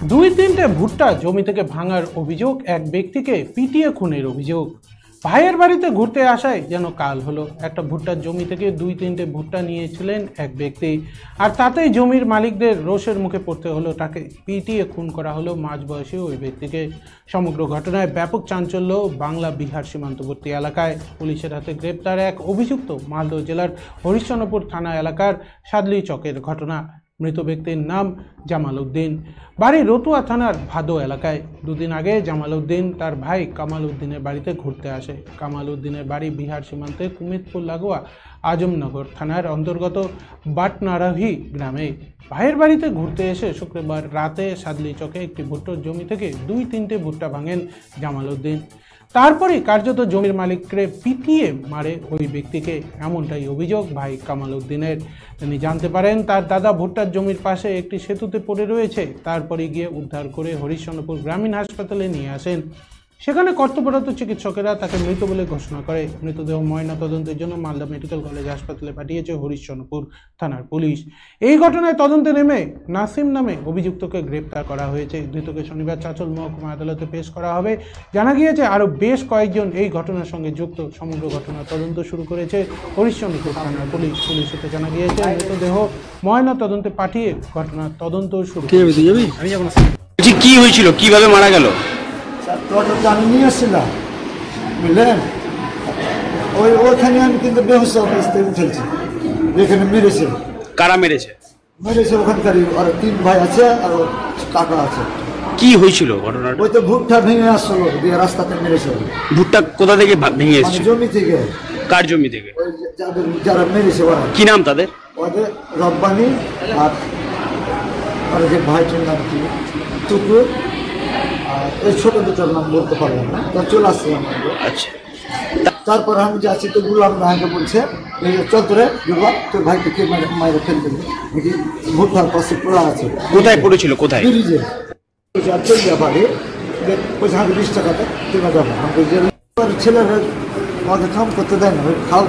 দুই তিনটে ভুট্টা জমি থেকে ভাঙার অভিযোগ, এক ব্যক্তিকে পিটিয়ে খুনের অভিযোগ। ভাইয়ের বাড়িতে ঘুরতে আসায় যেন কাল হলো। একটা ভুট্টার জমি থেকে দুই তিনটে ভুট্টা নিয়েছিলেন এক ব্যক্তি, আর তাতেই জমির মালিকদের রোষের মুখে পড়তে হলো, তাকে পিটিয়ে খুন করা হলো মাঝবয়সী ওই ব্যক্তিকে। সমগ্র ঘটনায় ব্যাপক চাঞ্চল্য বাংলা বিহার সীমান্তবর্তী এলাকায়। পুলিশের হাতে গ্রেপ্তার এক অভিযুক্ত। মালদহ জেলার হরিশ্চন্দ্রপুর থানা এলাকার সাদলি চকের ঘটনা। মৃত ব্যক্তির নাম জামাল উদ্দিন, বাড়ি রতুয়া থানার ভাদো এলাকায়। দুদিন আগে জামাল উদ্দিন তার ভাই কামাল উদ্দিনের বাড়িতে ঘুরতে আসে। কামাল উদ্দিনের বাড়ি বিহার সীমান্তে কুমিতপুর লাগোয়া আজমনগর থানার অন্তর্গত বাটনারাহি গ্রামে। ভাইয়ের বাড়িতে ঘুরতে এসে শুক্রবার রাতে সাদলি চকে একটি ভুট্টার জমি থেকে দুই তিনটে ভুট্টা ভাঙেন জামাল উদ্দিন। তারপরে কার্যত জমির মালিককে পিটিয়ে মারে ওই ব্যক্তিকে, এমনটাই অভিযোগ ভাই কামাল উদ্দিনের। তিনি জানতে পারেন তার দাদা ভুট্টার জমির পাশে একটি সেতুতে পড়ে রয়েছে। তারপরে গিয়ে উদ্ধার করে হরিশ্চন্দ্রপুর গ্রামীণ হাসপাতালে নিয়ে আসেন। সেখানে কর্তব্যরত চিকিৎসকেরা তাকে মৃত বলে ঘোষণা করে। মৃতদেহ ময়না তদন্তের জন্য মালদা মেডিকেল কলেজ হাসপাতালে পাঠিয়েছে হরিশ্চন্দ্রপুর থানার পুলিশ। এই ঘটনায় তদন্তে নেমে নাসিম নামে অভিযুক্তকে গ্রেপ্তার করা হয়েছে। ধৃতকে শনিবার চাঁচল মহকুমা আদালতে পেশ করা হবে। জানা গিয়েছে আরও বেশ কয়েকজন এই ঘটনার সঙ্গে যুক্ত। সমগ্র ঘটনার তদন্ত শুরু করেছে হরিশ্চন্দ্রপুর থানার পুলিশ। পুলিশ সূত্রে জানা গিয়েছে মৃতদেহ ময়না তদন্তে পাঠিয়ে ঘটনার তদন্ত শুরু। কি হয়েছিল, কিভাবে মারা গেল? টোটোটা আমি নিয়ে এসেছিলাম, বুঝলেন। ওইখানে আমি কিন্তু বেহুশ অবস্থায় উঠেছি, যেখানে মেরেছে। কারা মেরেছে? মেরেছে ওখানকারই, আর তিন ভাই আছে আর কাকা আছে। কি হয়েছিল ঘটনাটা? ওই তো ভুট্টা ভেঙে আসলো দিয়ে রাস্তাতে মেরেছে। ভুট্টা কোথা থেকে ভেঙে এসেছে? জমি থেকে। কার জমি থেকে? ওই যারা মেরেছে ওরা। কি নাম তাদের? ওদের রব্বানি আর যে ভাইটির নাম কি টুকু, আর এই ছোট দুটোর নাম বলতে পারলাম না, তা চলে আসছে। আচ্ছা, তারপর আমি যাচ্ছি তো গুলাম ভাইকে বলছে চল তোরে গুলাম তোর ভাইকে কে মায়ের ফেলতে দেখি ভুট্টার পাশে পড়া আছে। কোথায় পড়েছিল? কোথায়? ব্রিজে। চলে বাড়ি পয়সা 20 টাকাতে তুলে যাবো। ছেলেরা আমাকে কাম করতে দেয় না, খাও